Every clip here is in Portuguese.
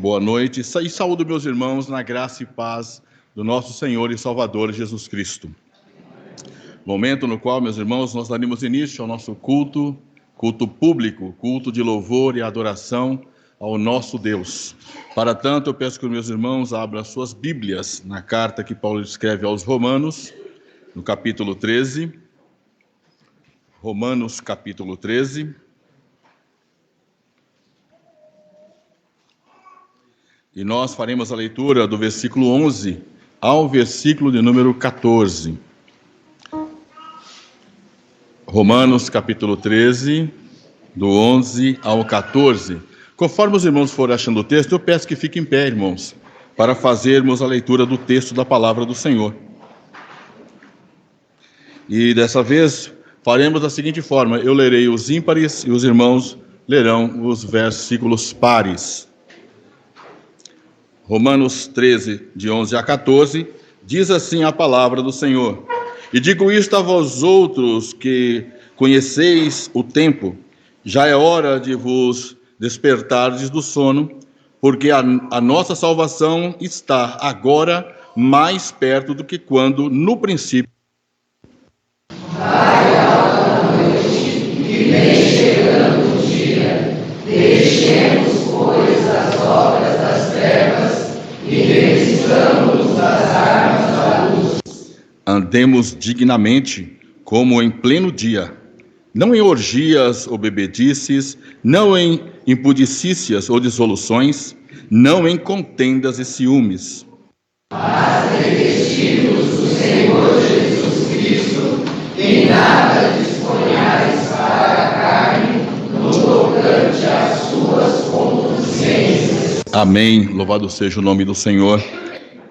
boa noite e saúdo meus irmãos na graça e paz do nosso Senhor e Salvador Jesus Cristo. Momento no qual, meus irmãos, nós daremos início ao nosso culto público, culto de louvor e adoração ao nosso Deus. Para tanto, eu peço que os meus irmãos abram suas Bíblias na carta que Paulo escreve aos Romanos, no capítulo 13. Romanos, capítulo 13. E nós faremos a leitura do versículo 11 ao versículo de número 14. Romanos, capítulo 13, do 11 ao 14. Conforme os irmãos forem achando o texto, eu peço que fiquem em pé, irmãos, para fazermos a leitura do texto da palavra do Senhor. E dessa vez, faremos da seguinte forma: eu lerei os ímpares e os irmãos lerão os versículos pares. Romanos 13, de 11 a 14, diz assim a palavra do Senhor: E digo isto a vós outros que conheceis o tempo, já é hora de vos despertardes do sono, porque a nossa salvação está agora mais perto do que quando no princípio. Vai alta noite, e vem chegando o dia, deixemos, pois, as obras das trevas, e revistamos as armas da luz. Andemos dignamente, como em pleno dia, não em orgias ou bebedices, não em impudicícias ou dissoluções, não em contendas e ciúmes. Mas revestidos do Senhor Jesus Cristo, em nada disponhais para a carne, no tocante às suas concupiscências. Amém. Louvado seja o nome do Senhor.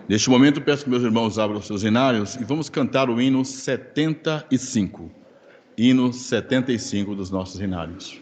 Neste momento, peço que meus irmãos abram os seus hinários e vamos cantar o hino 75. Hino 75 dos nossos hinários.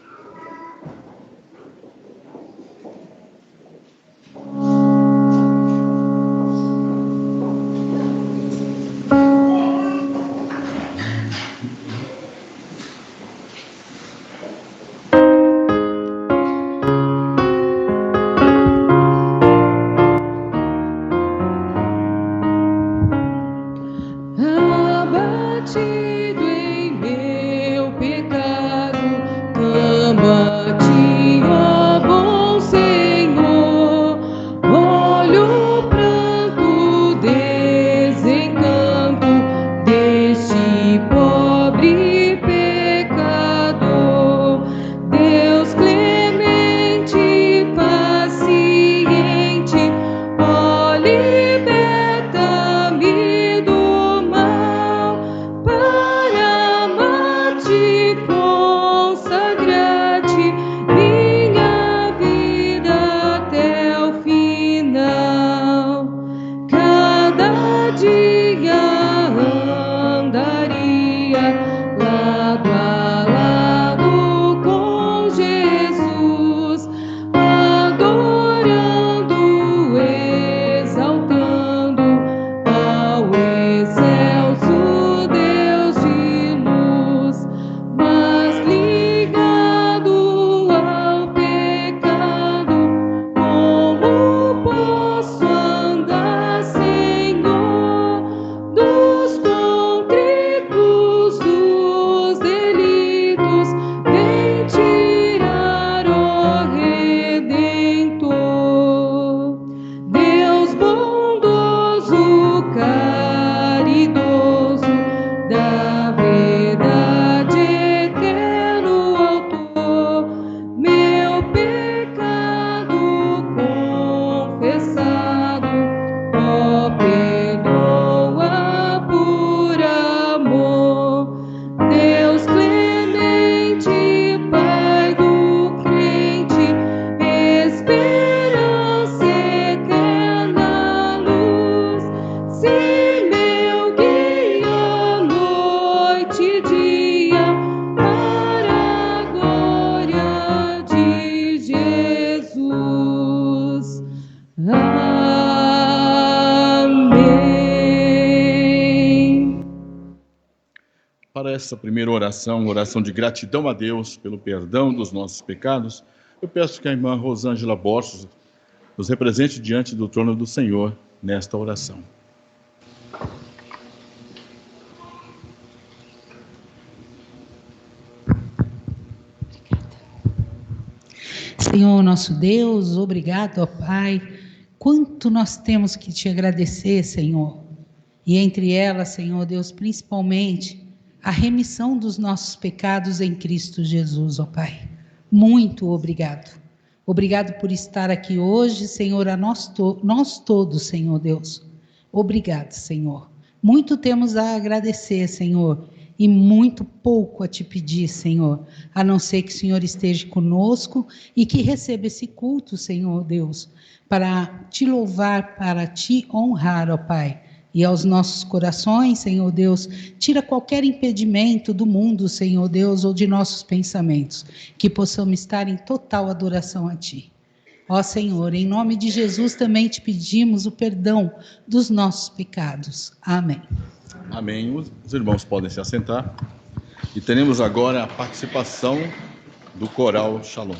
Para essa primeira oração de gratidão a Deus pelo perdão dos nossos pecados, eu peço que a irmã Rosângela Borges nos represente diante do trono do Senhor nesta oração. Senhor nosso Deus, obrigado, ó Pai, quanto nós temos que te agradecer, Senhor, e entre elas, Senhor Deus, principalmente a remissão dos nossos pecados em Cristo Jesus, ó Pai. Muito obrigado. Obrigado por estar aqui hoje, Senhor, a nós todos, Senhor Deus. Obrigado, Senhor. Muito temos a agradecer, Senhor, e muito pouco a te pedir, Senhor, a não ser que o Senhor esteja conosco e que receba esse culto, Senhor Deus, para te louvar, para te honrar, ó Pai. E aos nossos corações, Senhor Deus, tira qualquer impedimento do mundo, Senhor Deus, ou de nossos pensamentos, que possamos estar em total adoração a Ti. Ó Senhor, em nome de Jesus também te pedimos o perdão dos nossos pecados. Amém. Amém. Os irmãos podem se assentar. E teremos agora a participação do coral Shalom.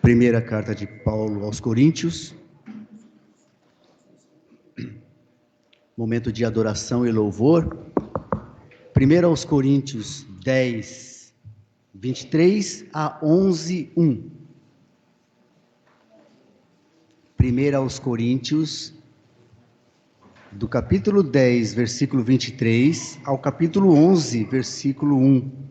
Primeira carta de Paulo aos Coríntios. Momento de adoração e louvor. 1 aos Coríntios 10, 23 a 11, 1. 1 aos Coríntios, do capítulo 10, versículo 23, ao capítulo 11, versículo 1.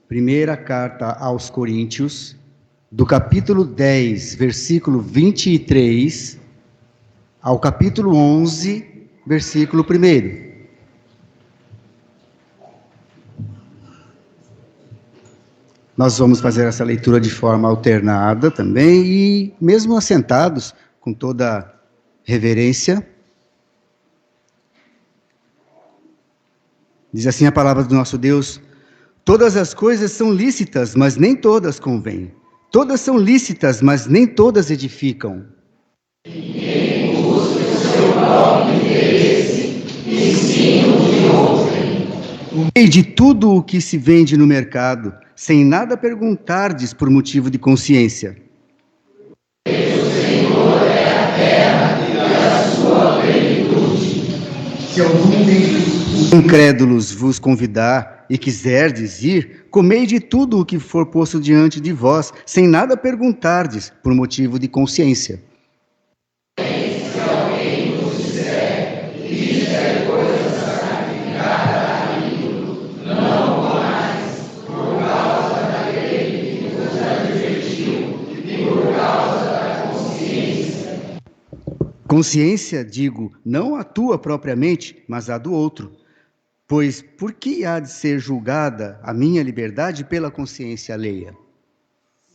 Primeira carta aos Coríntios, do capítulo 10, versículo 23, ao capítulo 11, versículo 1. Nós vamos fazer essa leitura de forma alternada também, e mesmo assentados, com toda reverência. Diz assim a palavra do nosso Deus: todas as coisas são lícitas, mas nem todas convêm. Todas são lícitas, mas nem todas edificam. Ninguém busca o seu próprio interesse, e sim o de outrem. No meio de tudo o que se vende no mercado, sem nada perguntardes por motivo de consciência. O Senhor é a terra e a sua plenitude. Se algum dos incrédulos vos convidar e quiserdes ir, comei de tudo o que for posto diante de vós, sem nada perguntardes por motivo de consciência. Se alguém vos disser, isto coisa sacrificada a ídolo, não comais, por causa daquele que vos advertiu, e por causa da consciência. Consciência, digo, não a tua propriamente, mas a do outro. Pois por que há de ser julgada a minha liberdade pela consciência alheia?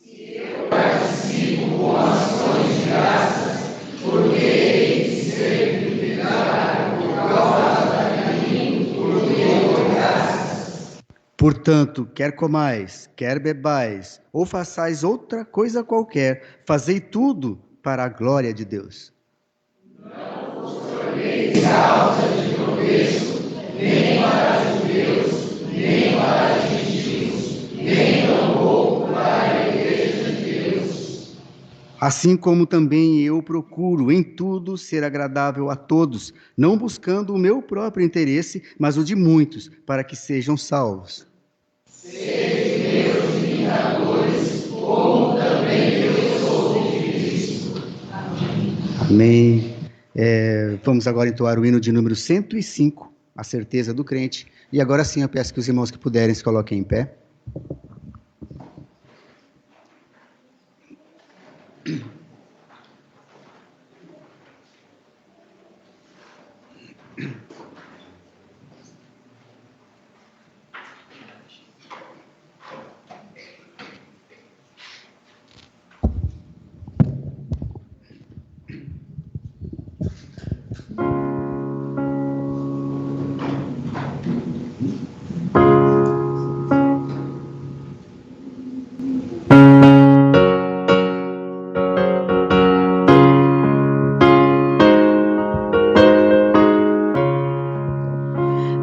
Se eu participo com ações de graças, porque hei de ser purificado por causa de mim, por meu graças. Portanto, quer comais, quer bebais, ou façais outra coisa qualquer, fazei tudo para a glória de Deus. Não vos torneis causa de tropeço, nem para judeus, nem para gentios, nem tampouco para a igreja de Deus. Assim como também eu procuro em tudo ser agradável a todos, não buscando o meu próprio interesse, mas o de muitos, para que sejam salvos. Sede meus imitadores, como também eu sou de Cristo. Amém. Amém. Vamos agora entoar o hino de número 105. A certeza do crente. E agora sim eu peço que os irmãos que puderem se coloquem em pé.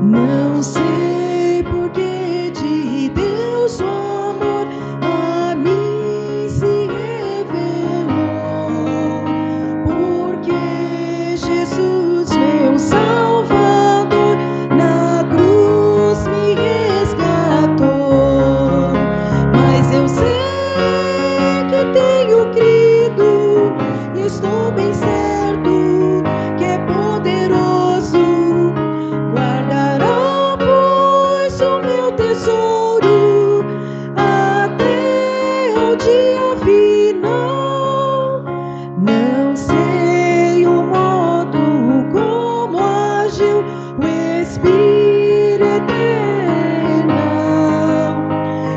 Não sei por que de Deus o amor a mim se revelou, porque Jesus, meu Salvador, na cruz me resgatou. Mas eu sei que tenho crido e estou bem certo que é poderoso. Guardará, pois, o meu tesouro até o dia final. Não sei o modo como agiu o Espírito eterno,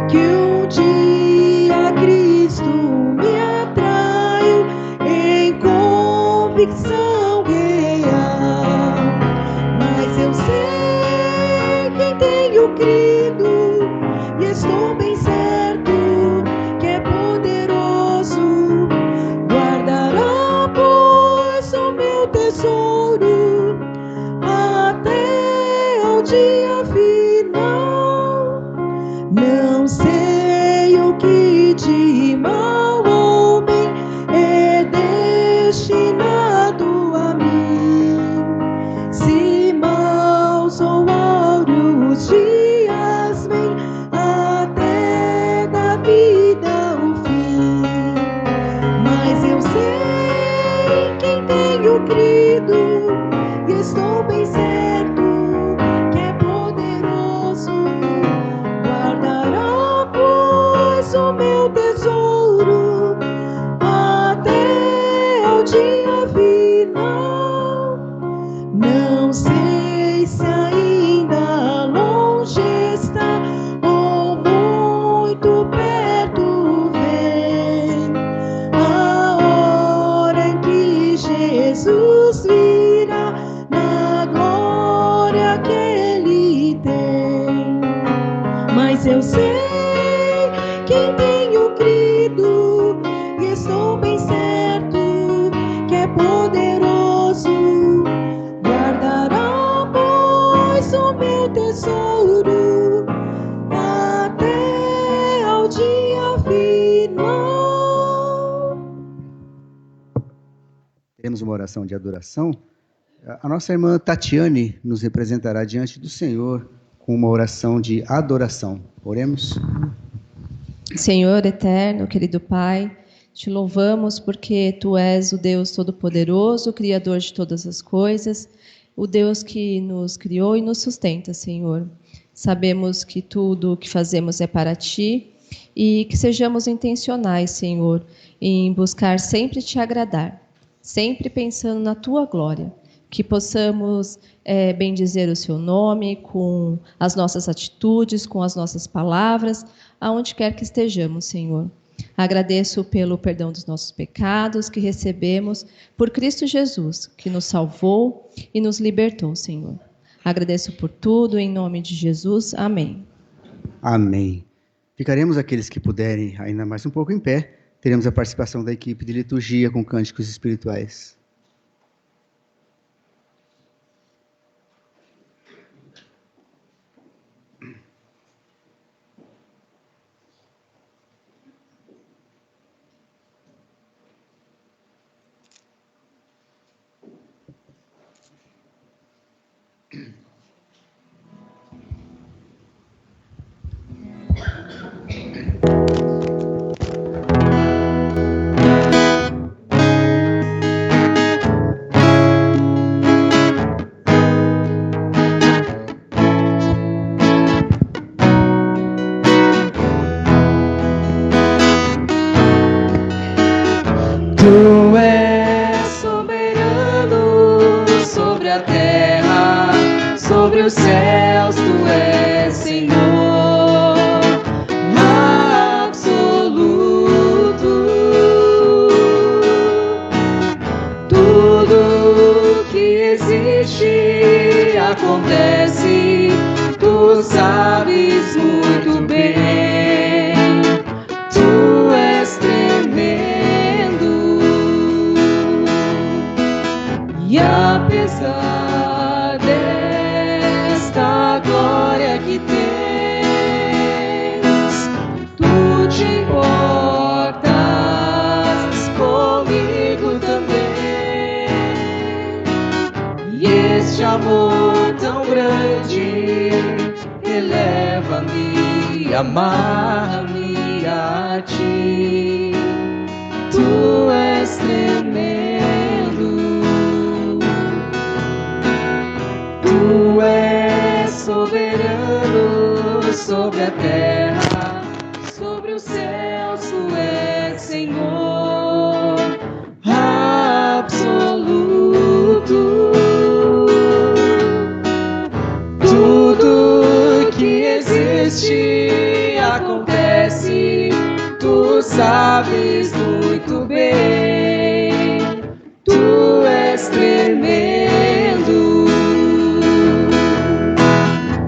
que um dia Cristo me atraiu em convicção real. Mas eu sei que tenho crido e estou bem certo que é poderoso. Guardará, pois, o meu tesouro Não sei o que de mal ou bem é destinado a mim. Se maus ou áureos dias vêm até da vida o fim. Mas eu sei quem tenho crido e estou bem certo que é poderoso. Guardará, pois, o meu tesouro até ao dia final. Não sei se ainda longe está ou muito perto vem a hora em que Jesus virá na glória que Ele tem. Mas eu sei quem tenho crido e estou bem certo que é poderoso. Guardará, pois, o meu tesouro até ao dia final. Teremos uma oração de adoração. A nossa irmã Tatiane nos representará diante do Senhor com uma oração de adoração. Oremos. Senhor eterno, querido Pai, te louvamos porque Tu és o Deus Todo-Poderoso, o Criador de todas as coisas, o Deus que nos criou e nos sustenta, Senhor. Sabemos que tudo o que fazemos é para Ti e que sejamos intencionais, Senhor, em buscar sempre Te agradar, sempre pensando na Tua glória, que possamos bendizer o Seu nome com as nossas atitudes, com as nossas palavras, aonde quer que estejamos, Senhor. Agradeço pelo perdão dos nossos pecados que recebemos por Cristo Jesus, que nos salvou e nos libertou, Senhor. Agradeço por tudo, em nome de Jesus. Amém. Amém. Ficaremos aqueles que puderem ainda mais um pouco em pé. Teremos a participação da equipe de liturgia com cânticos espirituais. Tu és soberano sobre a terra, sobre os céus, Tu és Senhor absoluto. Tudo que existe acontece, Tu sabes muito bem. Tu és tremendo. E apesar desta glória que tens, Tu te importas comigo também. E este amor tão grande eleva-me, amarra-me a Ti. Tu és tremendo. Tu és soberano sobre a terra, sobre os céus, Tu és Senhor absoluto. Tudo que existe acontece, Tu sabes muito bem. Tu és tremendo.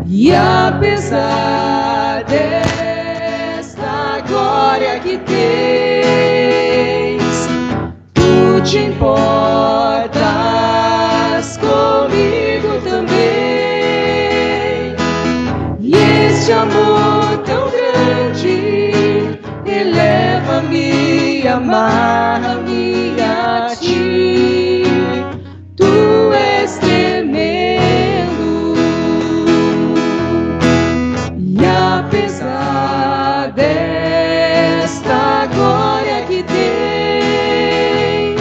E apesar desta glória que tens, Tu te importas comigo também. E este amor tão grande amarra-me a ti. Tu és tremendo, e apesar desta glória que tens,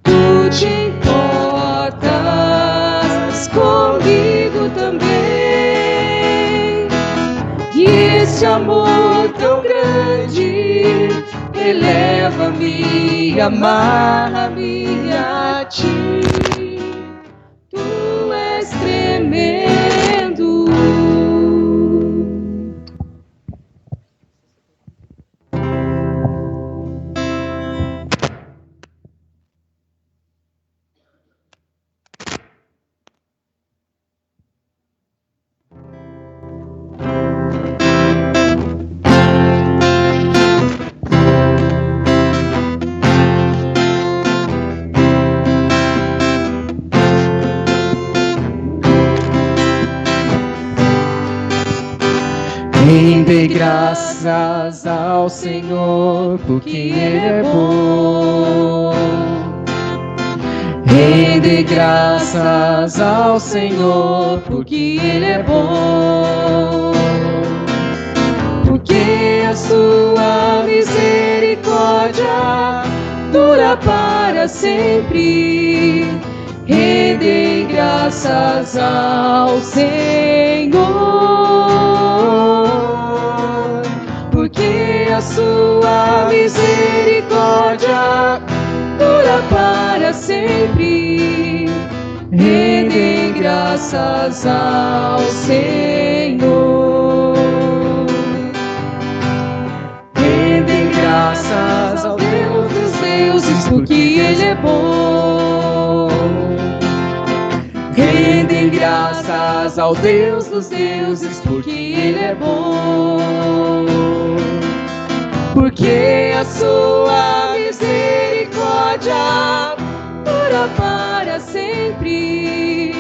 tu te importas comigo também. E este amor tão grande eleva-me, amarra-me a ti. Tu és tremendo. Rende graças ao Senhor, porque Ele é bom. Rende graças ao Senhor, porque Ele é bom. Porque a sua misericórdia dura para sempre. Rende graças ao Senhor. Porque a sua misericórdia dura para sempre. Rendem graças ao Senhor. Rendem graças ao Deus dos deuses, porque Ele é bom. Rendem graças ao Deus dos deuses, porque Ele é bom. Porque a sua misericórdia dura para sempre.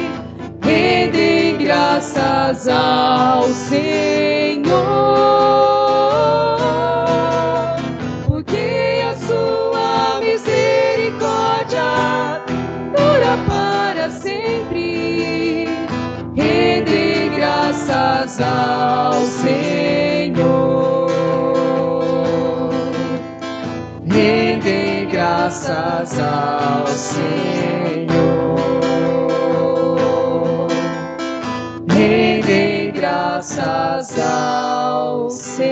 Rendem graças ao Senhor. Porque a sua misericórdia dura para sempre. Rendem graças ao Senhor. Rendem graças ao Senhor. Rendem graças ao Senhor.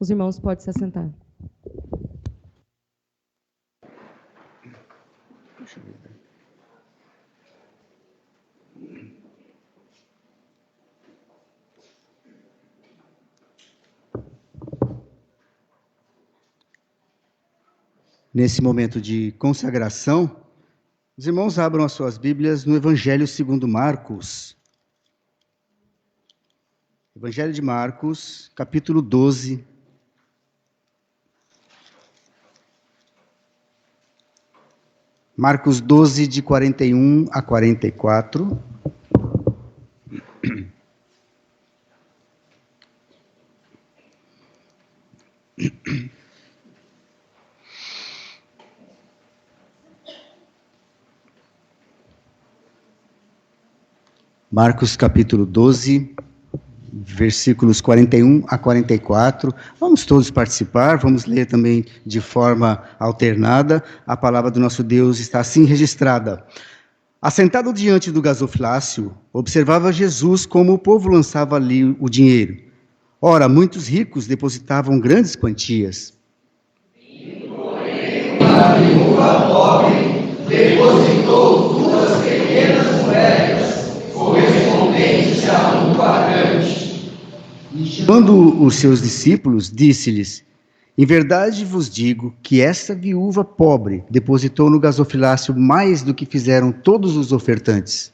Os irmãos podem se assentar. Nesse momento de consagração, os irmãos abram as suas Bíblias no Evangelho segundo Marcos. Evangelho de Marcos, capítulo 12. Marcos 12, de 41 a 44. Marcos capítulo 12, versículos 41 a 44. Vamos todos participar, vamos ler também de forma alternada. A palavra do nosso Deus está assim registrada. Assentado diante do gasofilácio, observava Jesus como o povo lançava ali o dinheiro. Ora, muitos ricos depositavam grandes quantias. Porém, uma viúva pobre depositou 2 pequenas moedas, correspondentes a um quadrante. Chamando os seus discípulos, disse-lhes: em verdade vos digo que essa viúva pobre depositou no gasofilácio mais do que fizeram todos os ofertantes.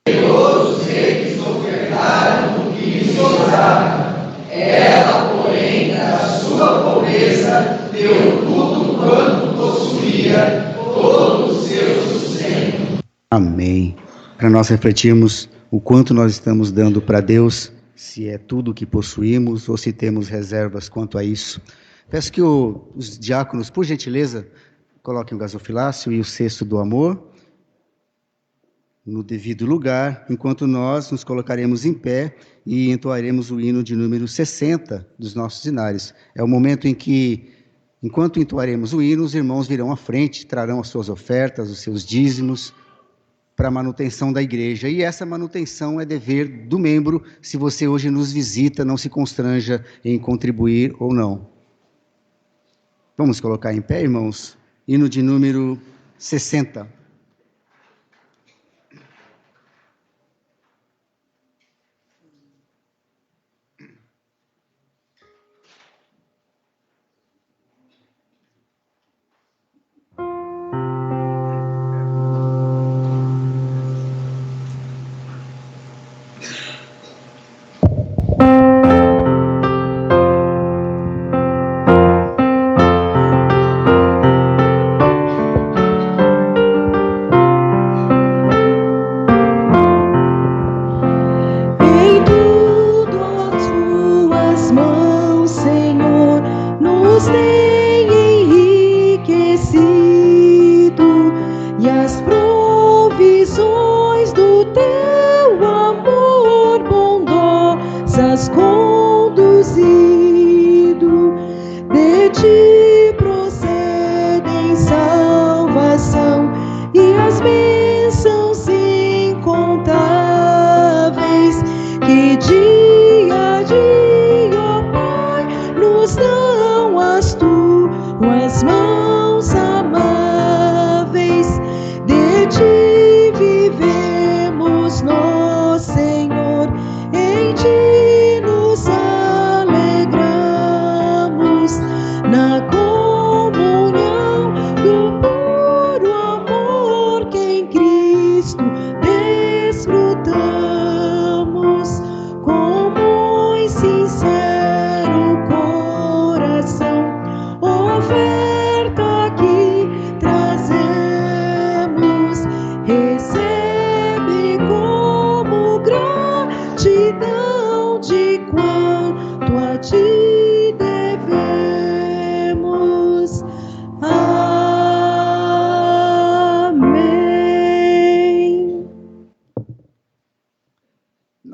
Todos os ricos ofertaram o que lhes sobrava. Ela, porém, da sua pobreza, deu tudo quanto possuía, todo o seu sustento. Amém. Para nós refletirmos o quanto nós estamos dando para Deus, se é tudo o que possuímos ou se temos reservas quanto a isso. Peço que os diáconos, por gentileza, coloquem o gasofilácio e o cesto do amor no devido lugar, enquanto nós nos colocaremos em pé e entoaremos o hino de número 60 dos nossos inários. É o momento em que, enquanto entoaremos o hino, os irmãos virão à frente, trarão as suas ofertas, os seus dízimos, para a manutenção da igreja. E essa manutenção é dever do membro. Se você hoje nos visita, não se constranja em contribuir ou não. Vamos colocar em pé, irmãos? Hino de número 60.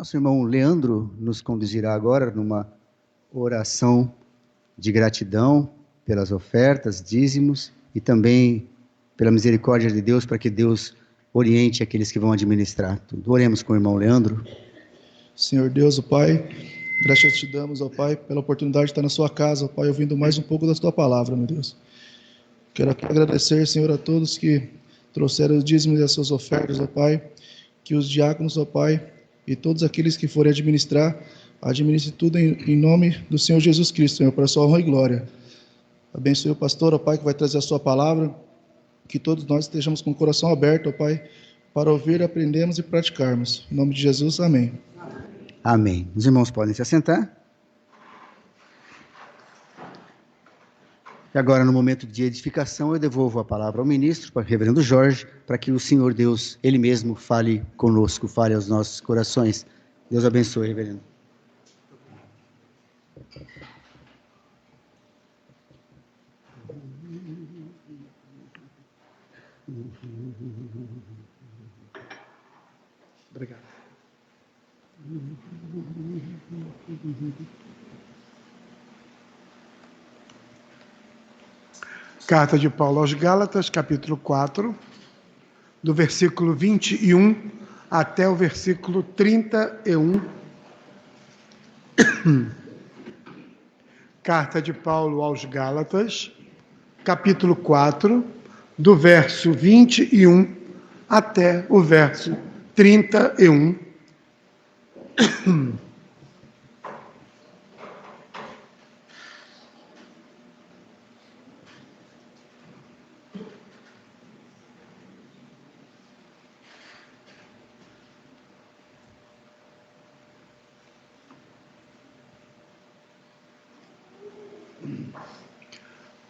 Nosso irmão Leandro nos conduzirá agora numa oração de gratidão pelas ofertas, dízimos e também pela misericórdia de Deus, para que Deus oriente aqueles que vão administrar tudo. Oremos com o irmão Leandro. Senhor Deus, ó Pai, graças te damos, ó Pai, pela oportunidade de estar na sua casa, ó Pai, ouvindo mais um pouco da tua palavra, meu Deus. Quero aqui agradecer, Senhor, a todos que trouxeram os dízimos e as suas ofertas, ó Pai, que os diáconos, ó Pai, e todos aqueles que forem administrar, administre tudo em nome do Senhor Jesus Cristo, Senhor, para a sua honra e glória. Abençoe o pastor, ó Pai, que vai trazer a sua palavra, que todos nós estejamos com o coração aberto, ó Pai, para ouvir, aprendermos e praticarmos. Em nome de Jesus, amém. Amém. Os irmãos podem se assentar. E agora, no momento de edificação, eu devolvo a palavra ao ministro, para o reverendo Jorge, para que o Senhor Deus, Ele mesmo, fale conosco, fale aos nossos corações. Deus abençoe, reverendo. Obrigado. Carta de Paulo aos Gálatas, capítulo 4, do versículo 21 até o versículo 31. Carta de Paulo aos Gálatas, capítulo 4, do verso 21 até o verso 31.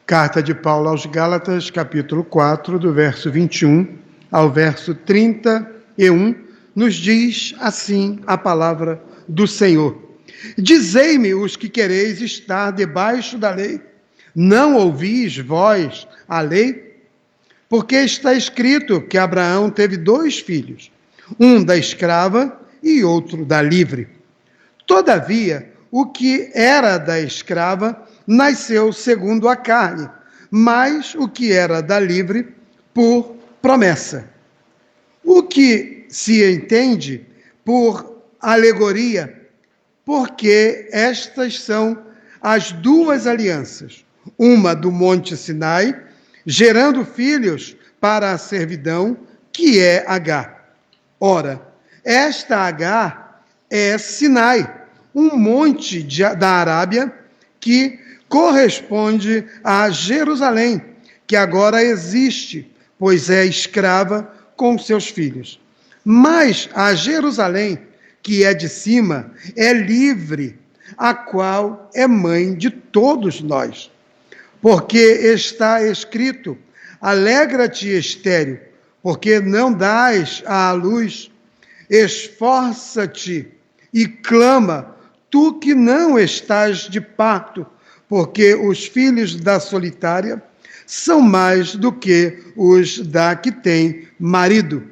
Carta de Paulo aos Gálatas, capítulo 4, do verso 21 ao verso 31, nos diz assim a palavra do Senhor. Dizei-me os que quereis estar debaixo da lei. Não ouvis vós a lei? Porque está escrito que Abraão teve 2 filhos, um da escrava e outro da livre. Todavia, o que era da escrava nasceu segundo a carne, mas o que era da livre por promessa. O que se entende por alegoria, porque estas são as 2 alianças, uma do Monte Sinai, gerando filhos para a servidão, que é Agar. Ora, esta Agar é Sinai, um monte da Arábia que corresponde a Jerusalém, que agora existe, pois é escrava com seus filhos. Mas a Jerusalém, que é de cima, é livre, a qual é mãe de todos nós. Porque está escrito: alegra-te, estéril, porque não dás à luz. Esforça-te e clama, tu que não estás de parto, porque os filhos da solitária são mais do que os da que tem marido.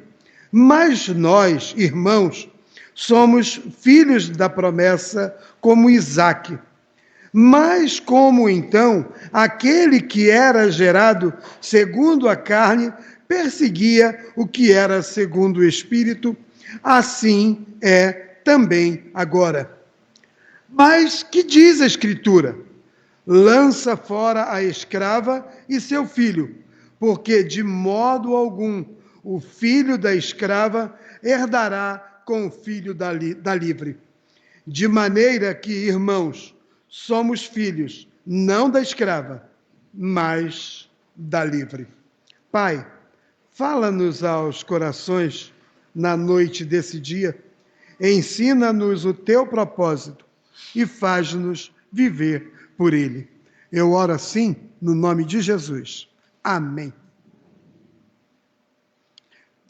Mas nós, irmãos, somos filhos da promessa como Isaque. Mas como então aquele que era gerado segundo a carne perseguia o que era segundo o Espírito, assim é também agora. Mas que diz a Escritura? Lança fora a escrava e seu filho, porque de modo algum o filho da escrava herdará com o filho da livre. De maneira que, irmãos, somos filhos, não da escrava, mas da livre. Pai, fala-nos aos corações na noite desse dia, ensina-nos o teu propósito e faz-nos viver por ele. Eu oro assim, no nome de Jesus. Amém.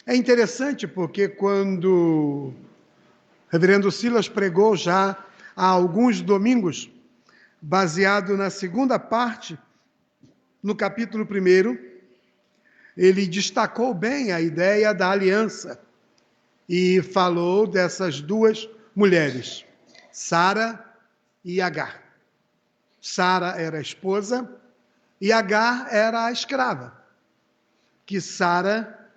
É interessante porque quando o reverendo Silas pregou já há alguns domingos, baseado na segunda parte, no capítulo 1, ele destacou bem a ideia da aliança e falou dessas 2 mulheres, Sara e Agar. Sara era a esposa e Agar era a escrava, que Sara,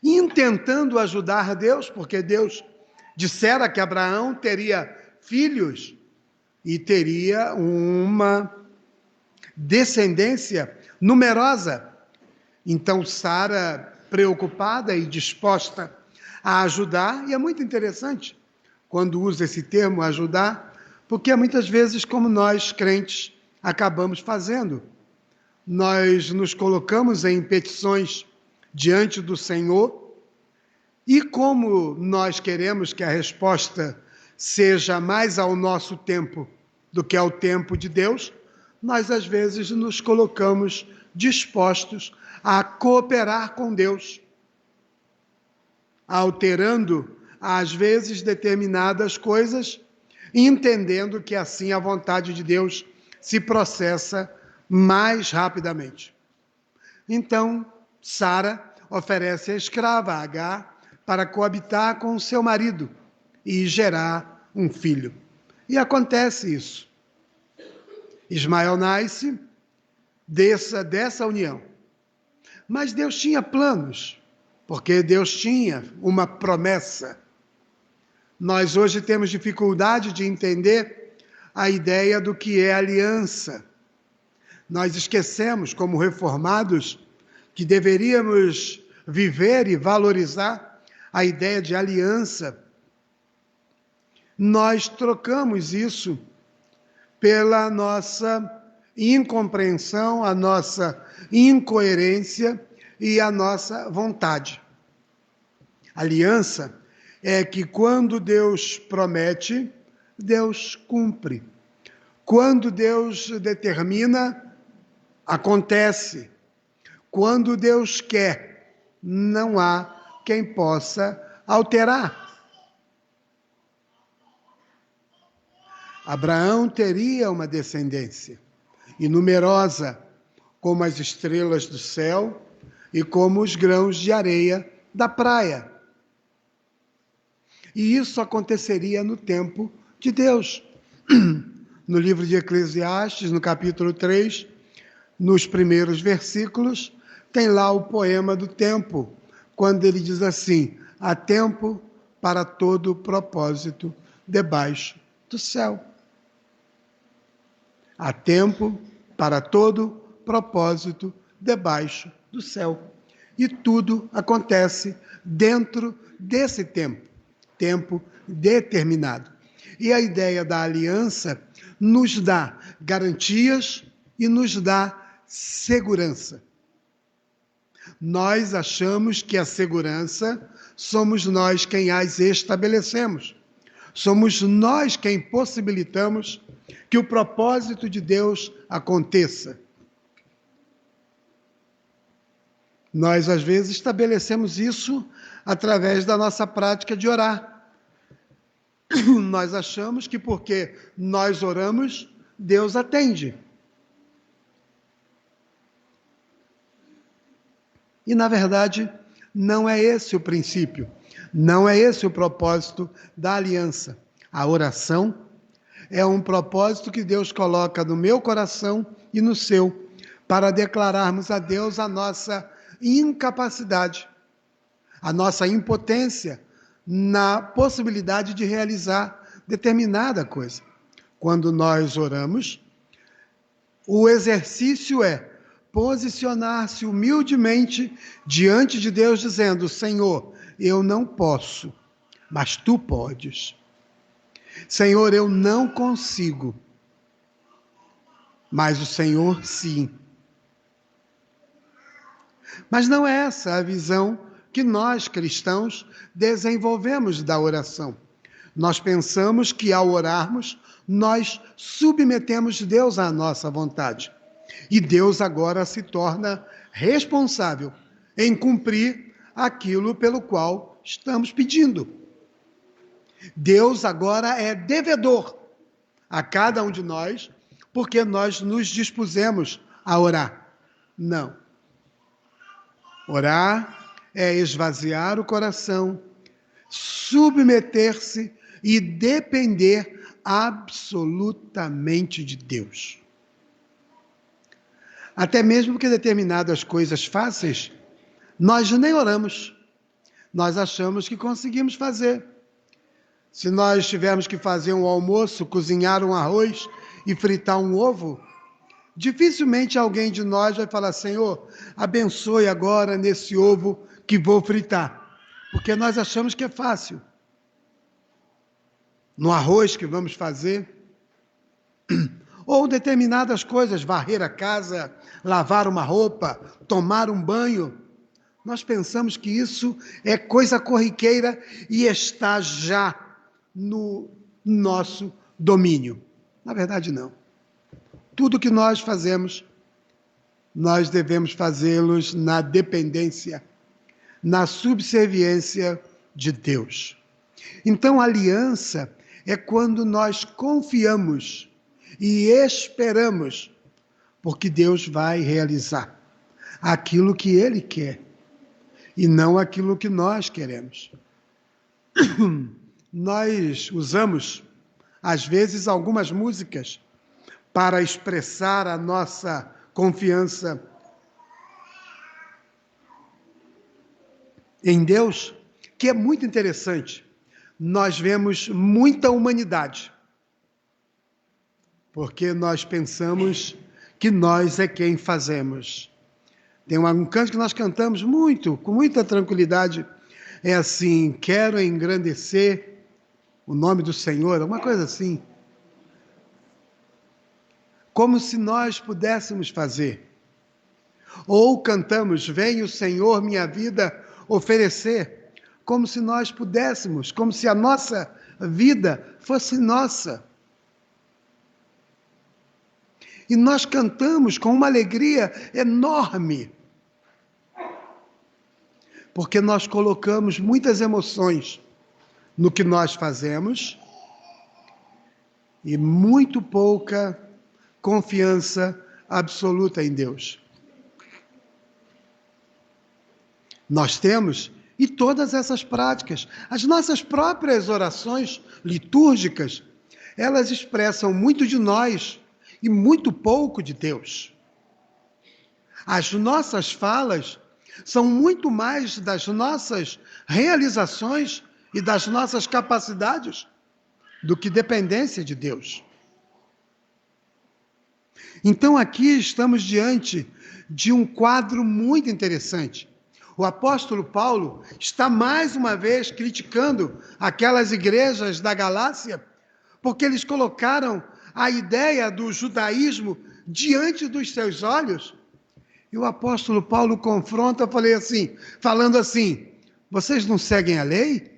intentando ajudar Deus, porque Deus dissera que Abraão teria filhos e teria uma descendência numerosa. Então Sara, preocupada e disposta a ajudar, e é muito interessante quando usa esse termo, ajudar, porque muitas vezes, como nós, crentes, acabamos fazendo. Nós nos colocamos em petições diante do Senhor, e como nós queremos que a resposta seja mais ao nosso tempo do que ao tempo de Deus, nós às vezes nos colocamos dispostos a cooperar com Deus, alterando às vezes determinadas coisas, entendendo que assim a vontade de Deus se processa mais rapidamente. Então, Sara oferece a escrava Agar para coabitar com seu marido e gerar um filho. E acontece isso. Ismael nasce dessa união. Mas Deus tinha planos, porque Deus tinha uma promessa. Nós hoje temos dificuldade de entender a ideia do que é aliança. Nós esquecemos, como reformados, que deveríamos viver e valorizar a ideia de aliança. Nós trocamos isso pela nossa incompreensão, a nossa incoerência e a nossa vontade. Aliança é que quando Deus promete, Deus cumpre. Quando Deus determina, acontece. Quando Deus quer, não há quem possa alterar. Abraão teria uma descendência, e numerosa como as estrelas do céu e como os grãos de areia da praia. E isso aconteceria no tempo de Deus. No livro de Eclesiastes, no capítulo 3, nos primeiros versículos, tem lá o poema do tempo, quando ele diz assim: há tempo para todo propósito debaixo do céu. Há tempo para todo propósito debaixo do céu. E tudo acontece dentro desse tempo determinado. E a ideia da aliança nos dá garantias e nos dá segurança. Nós achamos que a segurança somos nós quem as estabelecemos. Somos nós quem possibilitamos que o propósito de Deus aconteça. Nós, às vezes, estabelecemos isso através da nossa prática de orar. Nós achamos que porque nós oramos, Deus atende. E, na verdade, não é esse o princípio, não é esse o propósito da aliança. A oração é um propósito que Deus coloca no meu coração e no seu, para declararmos a Deus a nossa incapacidade, a nossa impotência na possibilidade de realizar determinada coisa. Quando nós oramos, o exercício é posicionar-se humildemente diante de Deus, dizendo: Senhor, eu não posso, mas Tu podes. Senhor, eu não consigo, mas o Senhor sim. Mas não é essa a visão que nós, cristãos, desenvolvemos da oração. Nós pensamos que, ao orarmos, nós submetemos Deus à nossa vontade. E Deus agora se torna responsável em cumprir aquilo pelo qual estamos pedindo. Deus agora é devedor a cada um de nós, porque nós nos dispusemos a orar. Não. Orar é esvaziar o coração, submeter-se e depender absolutamente de Deus. Até mesmo que determinadas coisas fáceis, nós nem oramos. Nós achamos que conseguimos fazer. Se nós tivermos que fazer um almoço, cozinhar um arroz e fritar um ovo, dificilmente alguém de nós vai falar: Senhor, abençoe agora nesse ovo que vou fritar. Porque nós achamos que é fácil. No arroz que vamos fazer, ou determinadas coisas, varrer a casa, lavar uma roupa, tomar um banho, nós pensamos que isso é coisa corriqueira e está já no nosso domínio. Na verdade, não. Tudo que nós fazemos, nós devemos fazê-los na dependência, na subserviência de Deus. Então, a aliança é quando nós confiamos e esperamos, porque Deus vai realizar aquilo que Ele quer e não aquilo que nós queremos. Nós usamos, às vezes, algumas músicas para expressar a nossa confiança em Deus, que é muito interessante. Nós vemos muita humanidade, porque nós pensamos que nós é quem fazemos. Tem um canto que nós cantamos muito, com muita tranquilidade, é assim: quero engrandecer o nome do Senhor, uma coisa assim. Como se nós pudéssemos fazer. Ou cantamos: vem o Senhor minha vida oferecer, como se nós pudéssemos, como se a nossa vida fosse nossa. E nós cantamos com uma alegria enorme, porque nós colocamos muitas emoções no que nós fazemos e muito pouca confiança absoluta em Deus. Nós temos, e todas essas práticas, as nossas próprias orações litúrgicas, elas expressam muito de nós e muito pouco de Deus. As nossas falas são muito mais das nossas realizações e das nossas capacidades do que dependência de Deus. Então aqui estamos diante de um quadro muito interessante. O apóstolo Paulo está mais uma vez criticando aquelas igrejas da Galácia, porque eles colocaram a ideia do judaísmo diante dos seus olhos. E o apóstolo Paulo confronta, falando assim: vocês não seguem a lei?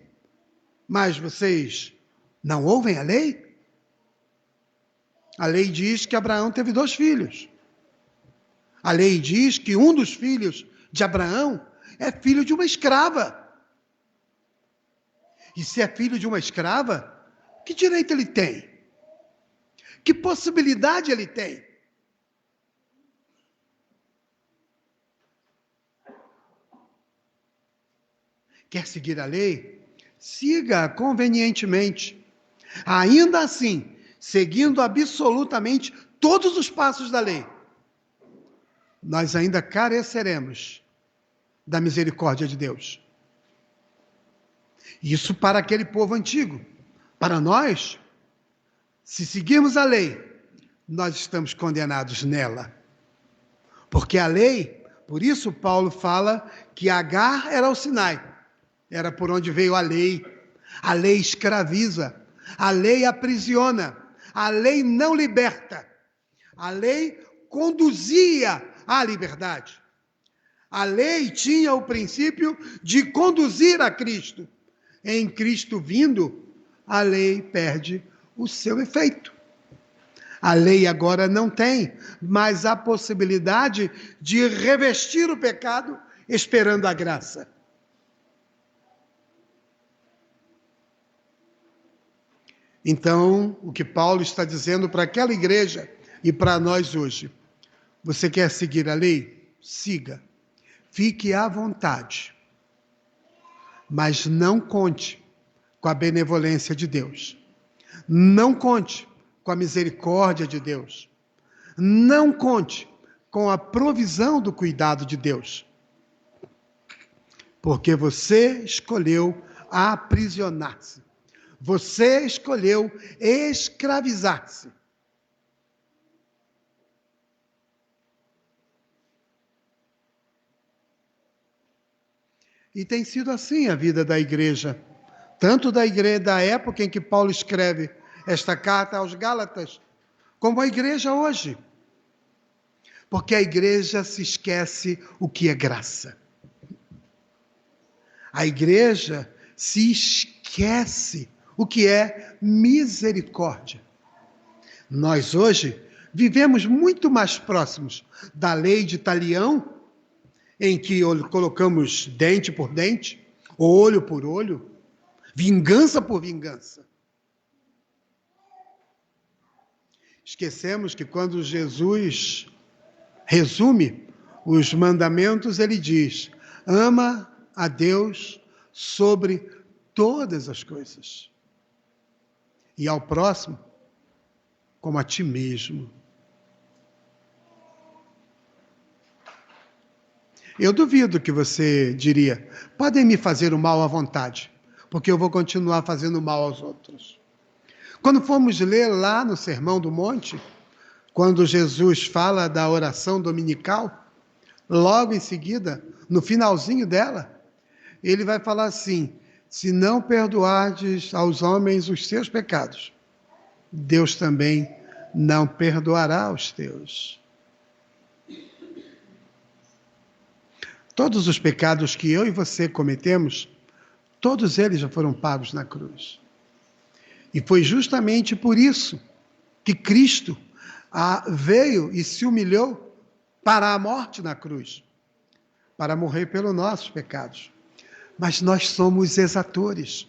Mas vocês não ouvem a lei? A lei diz que Abraão teve 2 filhos. A lei diz que um dos filhos de Abraão é filho de uma escrava. E se é filho de uma escrava, que direito ele tem? Que possibilidade ele tem? Quer seguir a lei? Siga convenientemente. Ainda assim, seguindo absolutamente todos os passos da lei, nós ainda careceremos da misericórdia de Deus. Isso para aquele povo antigo. Para nós, se seguirmos a lei, nós estamos condenados nela. Porque a lei, por isso Paulo fala que Agar era o Sinai. Era por onde veio a lei. A lei escraviza, a lei aprisiona, a lei não liberta. A lei conduzia à liberdade. A lei tinha o princípio de conduzir a Cristo. Em Cristo vindo, a lei perde o seu efeito. A lei agora não tem mais a possibilidade de revestir o pecado esperando a graça. Então, o que Paulo está dizendo para aquela igreja e para nós hoje: você quer seguir a lei? Siga. Fique à vontade. Mas não conte com a benevolência de Deus. Não conte com a misericórdia de Deus. Não conte com a provisão do cuidado de Deus. Porque você escolheu aprisionar-se. Você escolheu escravizar-se. E tem sido assim a vida da igreja, tanto da igreja da época em que Paulo escreve esta carta aos Gálatas, como a igreja hoje. Porque a igreja se esquece o que é graça. A igreja se esquece o que é misericórdia. Nós hoje vivemos muito mais próximos da lei de Talião, em que colocamos dente por dente, olho por olho, vingança por vingança. Esquecemos que quando Jesus resume os mandamentos, ele diz: ama a Deus sobre todas as coisas, e ao próximo como a ti mesmo. Eu duvido que você diria: podem me fazer o mal à vontade, porque eu vou continuar fazendo mal aos outros. Quando formos ler lá no Sermão do Monte, quando Jesus fala da oração dominical, logo em seguida, no finalzinho dela, ele vai falar assim: se não perdoardes aos homens os seus pecados, Deus também não perdoará os teus. Todos os pecados que eu e você cometemos, todos eles já foram pagos na cruz. E foi justamente por isso que Cristo veio e se humilhou para a morte na cruz, para morrer pelos nossos pecados. Mas nós somos exatores,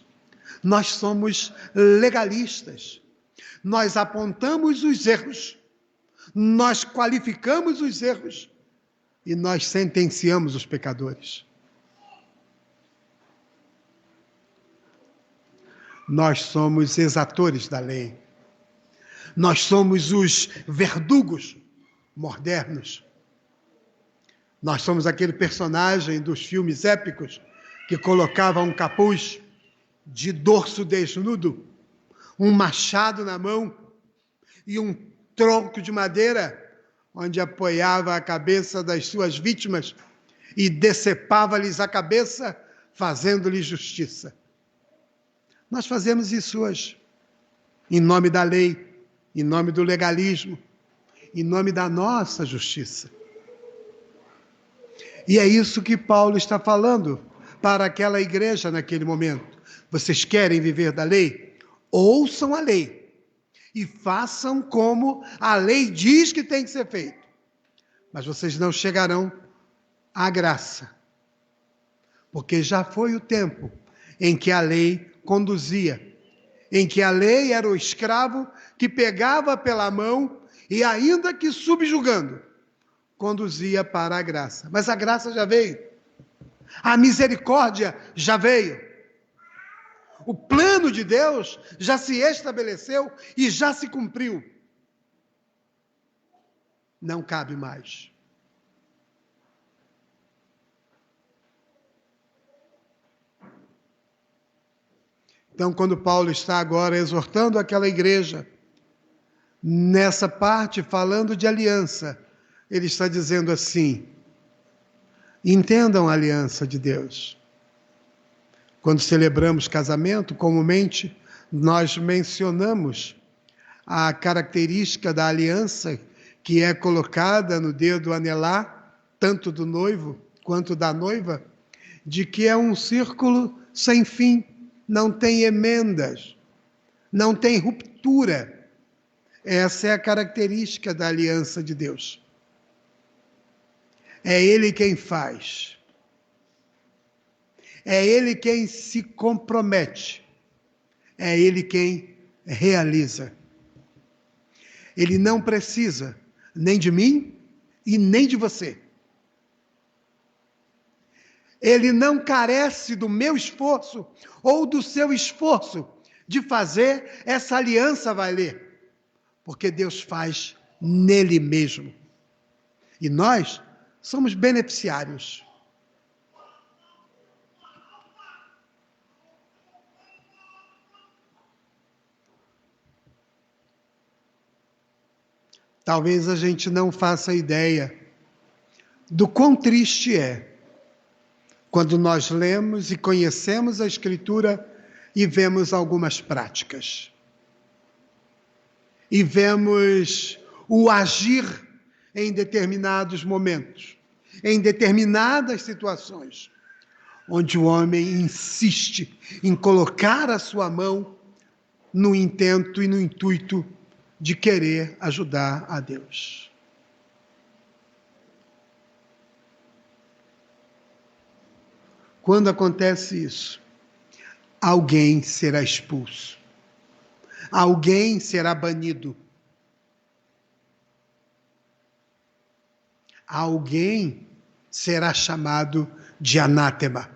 nós somos legalistas. Nós apontamos os erros, nós qualificamos os erros e nós sentenciamos os pecadores. Nós somos exatores da lei. Nós somos os verdugos modernos. Nós somos aquele personagem dos filmes épicos que colocava um capuz de dorso desnudo, um machado na mão e um tronco de madeira onde apoiava a cabeça das suas vítimas e decepava-lhes a cabeça, fazendo-lhes justiça. Nós fazemos isso hoje, em nome da lei, em nome do legalismo, em nome da nossa justiça. E é isso que Paulo está falando para aquela igreja naquele momento. Vocês querem viver da lei? Ouçam a lei e façam como a lei diz que tem que ser feito. Mas vocês não chegarão à graça, porque já foi o tempo em que a lei conduzia, em que a lei era o escravo que pegava pela mão e, ainda que subjugando, conduzia para a graça. Mas a graça já veio, a misericórdia já veio, o plano de Deus já se estabeleceu e já se cumpriu. Não cabe mais. Então, quando Paulo está agora exortando aquela igreja, nessa parte falando de aliança, ele está dizendo assim: entendam a aliança de Deus. Quando celebramos casamento, comumente nós mencionamos a característica da aliança que é colocada no dedo anelar, tanto do noivo quanto da noiva, de que é um círculo sem fim, não tem emendas, não tem ruptura. Essa é a característica da aliança de Deus. É Ele quem faz. É Ele quem se compromete. É Ele quem realiza. Ele não precisa nem de mim e nem de você. Ele não carece do meu esforço ou do seu esforço de fazer essa aliança valer, porque Deus faz nele mesmo. E nós somos beneficiários. Talvez a gente não faça ideia do quão triste é quando nós lemos e conhecemos a Escritura e vemos algumas práticas. E vemos o agir em determinados momentos, em determinadas situações, onde o homem insiste em colocar a sua mão no intento e no intuito de querer ajudar a Deus. Quando acontece isso, alguém será expulso, alguém será banido, alguém será chamado de anátema.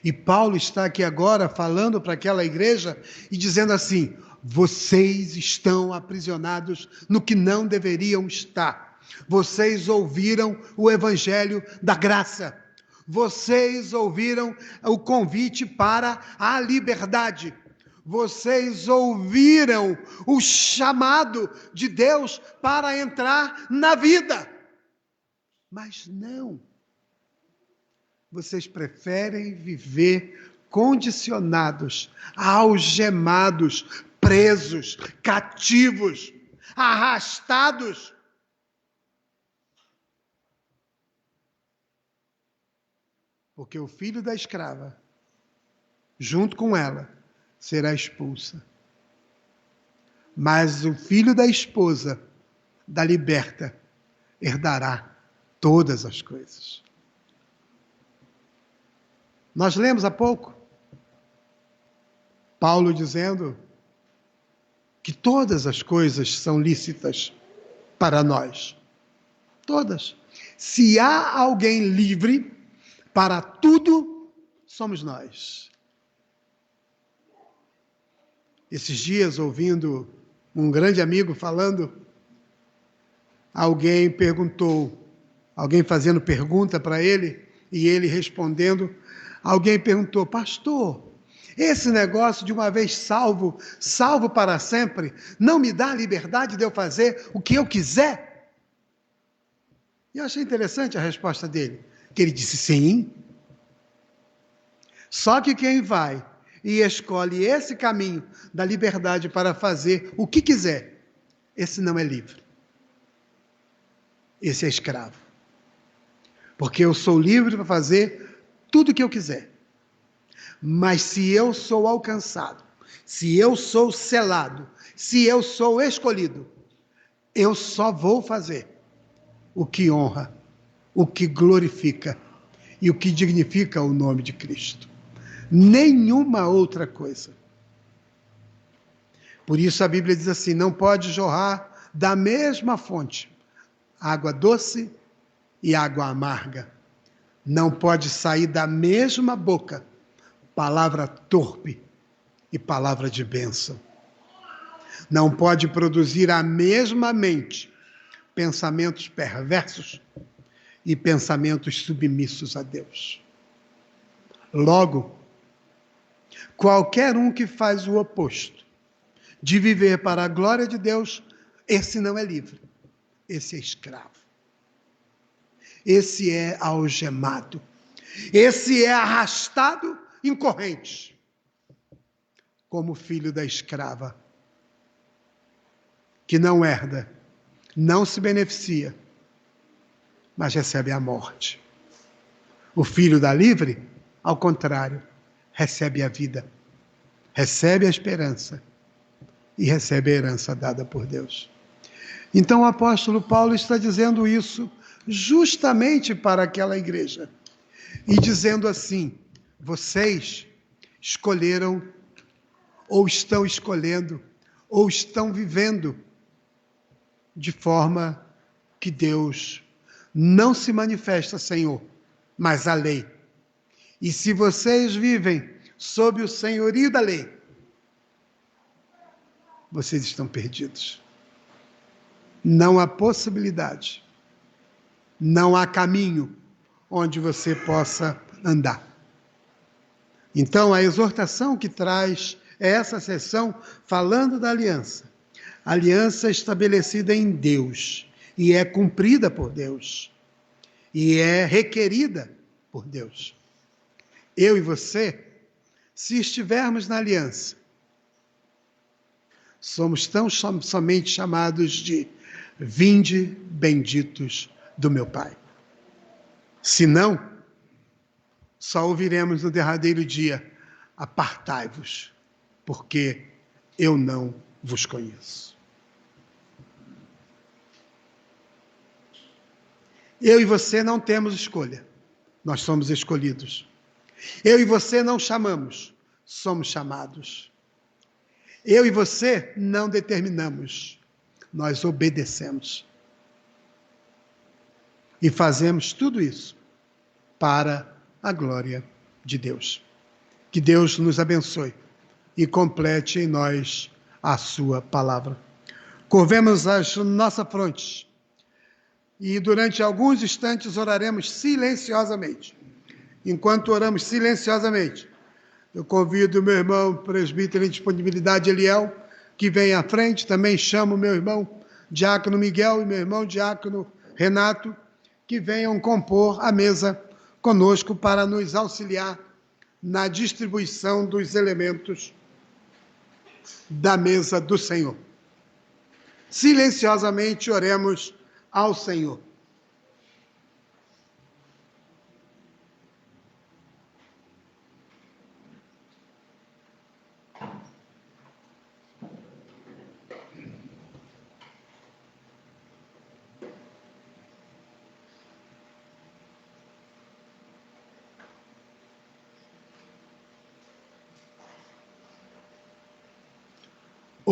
E Paulo está aqui agora falando para aquela igreja e dizendo assim: vocês estão aprisionados no que não deveriam estar. Vocês ouviram o evangelho da graça. Vocês ouviram o convite para a liberdade. Vocês ouviram o chamado de Deus para entrar na vida. Mas não. Vocês preferem viver condicionados, algemados, presos, cativos, arrastados. Porque o filho da escrava, junto com ela, será expulsa. Mas o filho da esposa, da liberta, herdará todas as coisas. Nós lemos há pouco. Paulo dizendo que todas as coisas são lícitas para nós. Todas. Se há alguém livre para tudo, somos nós. Esses dias, ouvindo um grande amigo falando, alguém fazendo pergunta para ele, e ele respondendo, alguém perguntou: pastor, esse negócio de uma vez salvo, salvo para sempre, não me dá a liberdade de eu fazer o que eu quiser? E eu achei interessante a resposta dele, que ele disse sim. Só que quem vai e escolhe esse caminho da liberdade para fazer o que quiser, esse não é livre. Esse é escravo. Porque eu sou livre para fazer tudo o que eu quiser. Mas se eu sou alcançado, se eu sou selado, se eu sou escolhido, eu só vou fazer o que honra, o que glorifica e o que dignifica o nome de Cristo. Nenhuma outra coisa. Por isso a Bíblia diz assim: não pode jorrar da mesma fonte água doce e água amarga. Não pode sair da mesma boca palavra torpe e palavra de bênção. Não pode produzir a mesma mente pensamentos perversos e pensamentos submissos a Deus. Logo, qualquer um que faz o oposto de viver para a glória de Deus, esse não é livre, esse é escravo. Esse é algemado. Esse é arrastado em correntes, como filho da escrava, que não herda, não se beneficia, mas recebe a morte. O filho da livre, ao contrário, recebe a vida, recebe a esperança e recebe a herança dada por Deus. Então o apóstolo Paulo está dizendo isso justamente para aquela igreja, e dizendo assim: vocês escolheram, ou estão escolhendo, ou estão vivendo de forma que Deus não se manifesta, Senhor, mas a lei. E se vocês vivem sob o senhorio da lei, vocês estão perdidos. Não há possibilidade, não há caminho onde você possa andar. Então, a exortação que traz essa sessão, falando da aliança. Aliança estabelecida em Deus, e é cumprida por Deus, e é requerida por Deus. Eu e você, se estivermos na aliança, somos tão somente chamados de vinde benditos do meu Pai. Se não, só ouviremos no derradeiro dia: apartai-vos, porque eu não vos conheço. Eu e você não temos escolha, nós somos escolhidos. Eu e você não chamamos, somos chamados. Eu e você não determinamos, nós obedecemos. E fazemos tudo isso para a glória de Deus. Que Deus nos abençoe e complete em nós a sua palavra. Curvemos as nossas frontes e durante alguns instantes oraremos silenciosamente. Enquanto oramos silenciosamente, eu convido o meu irmão presbítero em disponibilidade, Eliel, que vem à frente. Também chamo meu irmão diácono Miguel e meu irmão diácono Renato, que venham compor a mesa conosco para nos auxiliar na distribuição dos elementos da mesa do Senhor. Silenciosamente oremos ao Senhor.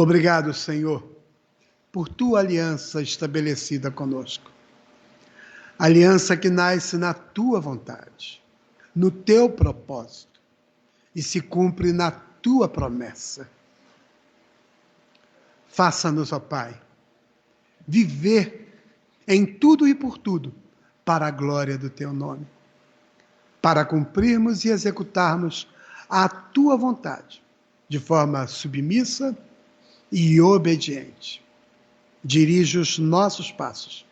Obrigado, Senhor, por tua aliança estabelecida conosco. Aliança que nasce na tua vontade, no teu propósito e se cumpre na tua promessa. Faça-nos, ó Pai, viver em tudo e por tudo para a glória do teu nome, para cumprirmos e executarmos a tua vontade de forma submissa e obediente. Dirige os nossos passos.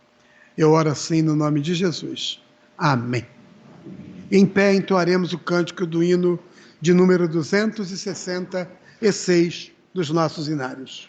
Eu oro assim no nome de Jesus. Amém. Em pé entoaremos o cântico do hino de número 266 dos nossos hinários.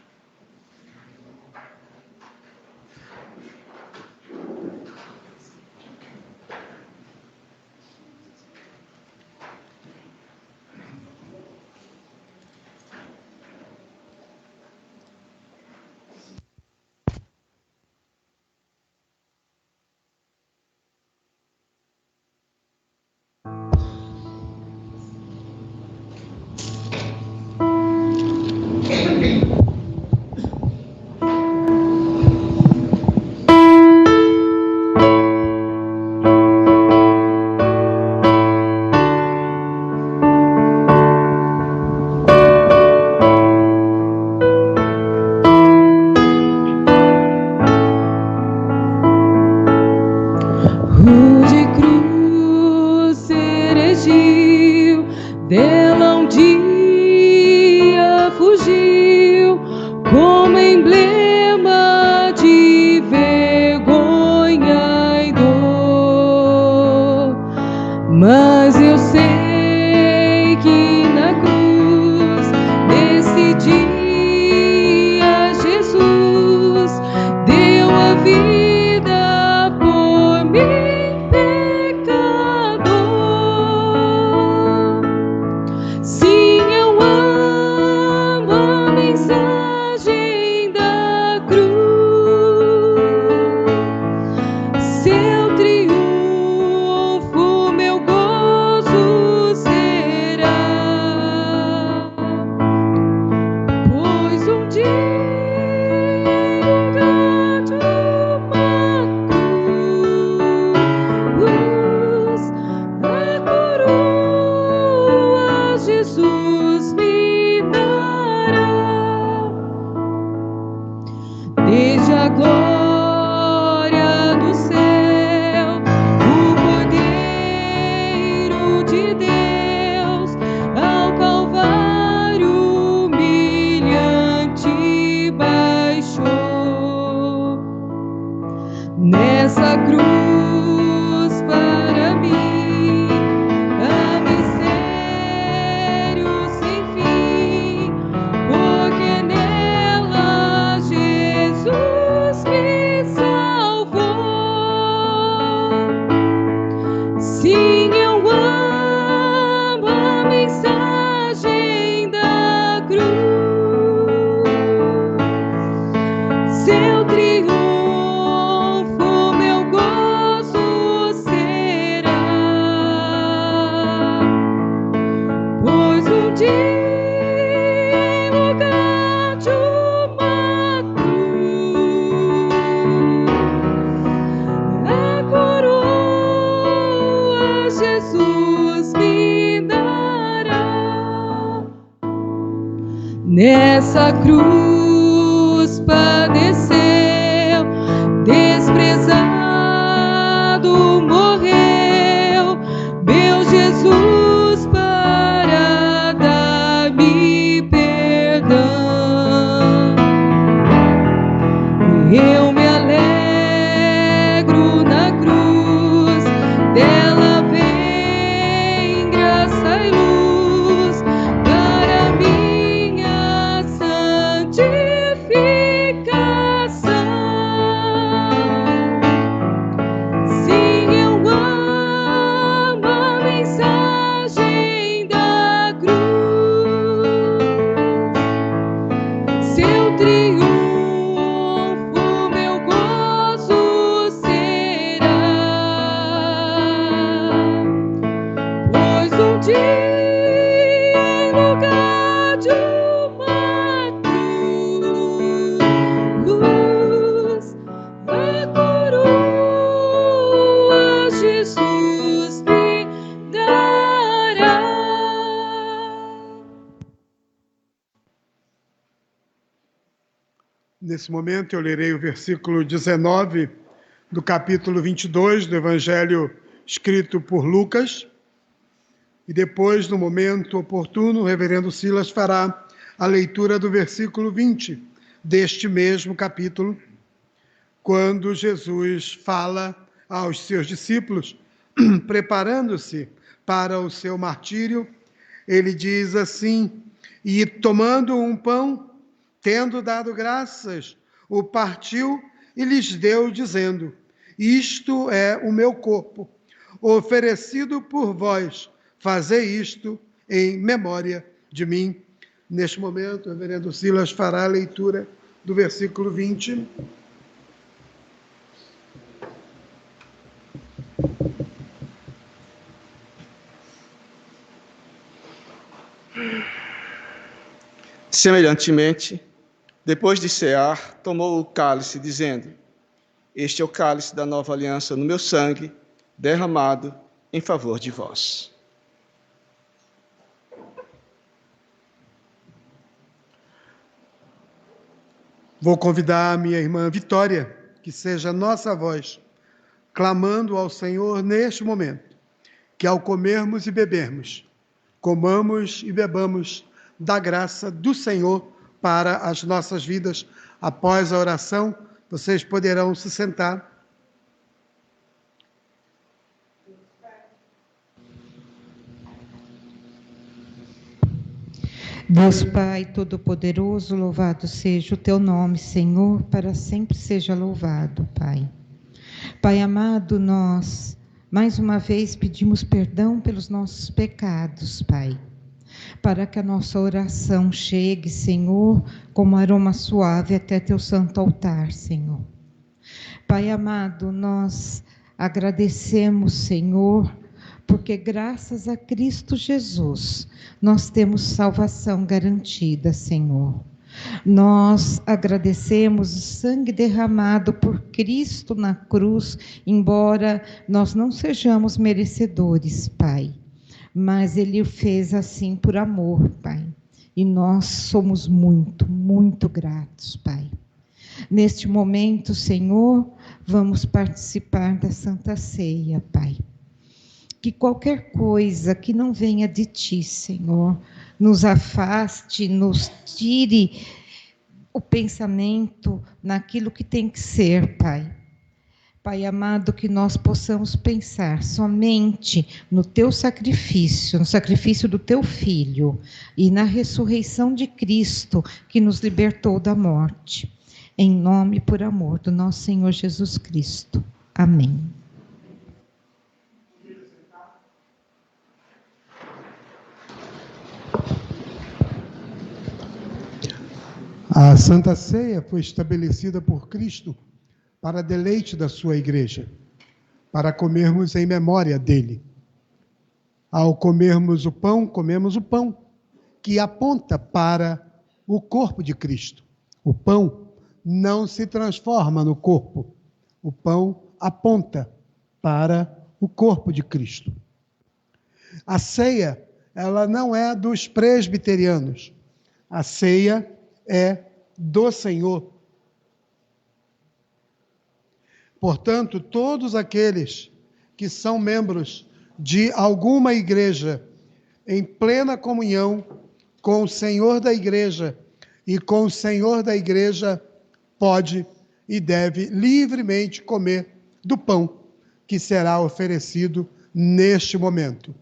Nessa cruz padeceu, desprezado morreu, meu Jesus para dar-me perdão. Eu me alegro na cruz, dela vem graça e luz para minha santificação. Sim, eu amo a mensagem Nesse momento eu lerei o versículo 19 do capítulo 22 do Evangelho escrito por Lucas. E depois, no momento oportuno, o reverendo Silas fará a leitura do versículo 20 deste mesmo capítulo, quando Jesus fala aos seus discípulos, preparando-se para o seu martírio. Ele diz assim: e tomando um pão, tendo dado graças, o partiu e lhes deu, dizendo: isto é o meu corpo, oferecido por vós, fazei isto em memória de mim. Neste momento, o reverendo Silas fará a leitura do versículo 20. Semelhantemente, depois de cear, tomou o cálice, dizendo: este é o cálice da nova aliança no meu sangue, derramado em favor de vós. Vou convidar a minha irmã Vitória, que seja nossa voz, clamando ao Senhor neste momento, que ao comermos e bebermos, comamos e bebamos da graça do Senhor para as nossas vidas. Após a oração, vocês poderão se sentar. Deus Pai Todo-Poderoso, louvado seja o teu nome, Senhor, para sempre seja louvado, Pai. Pai amado, nós mais uma vez pedimos perdão pelos nossos pecados, Pai, para que a nossa oração chegue, Senhor, como aroma suave até teu santo altar, Senhor. Pai amado, nós agradecemos, Senhor, porque graças a Cristo Jesus, nós temos salvação garantida, Senhor. Nós agradecemos o sangue derramado por Cristo na cruz, embora nós não sejamos merecedores, Pai. Mas Ele o fez assim por amor, Pai. E nós somos muito, muito gratos, Pai. Neste momento, Senhor, vamos participar da Santa Ceia, Pai. Que qualquer coisa que não venha de Ti, Senhor, nos afaste, nos tire o pensamento naquilo que tem que ser, Pai. Pai amado, que nós possamos pensar somente no Teu sacrifício, no sacrifício do Teu Filho e na ressurreição de Cristo, que nos libertou da morte. Em nome e por amor do nosso Senhor Jesus Cristo. Amém. A Santa Ceia foi estabelecida por Cristo para deleite da sua igreja, para comermos em memória dele. Ao comermos o pão, comemos o pão, que aponta para o corpo de Cristo. O pão não se transforma no corpo, o pão aponta para o corpo de Cristo. A ceia, ela não é dos presbiterianos, a ceia é do Senhor. Portanto, todos aqueles que são membros de alguma igreja, em plena comunhão com o Senhor da igreja e com o Senhor da igreja, pode e deve livremente comer do pão que será oferecido neste momento.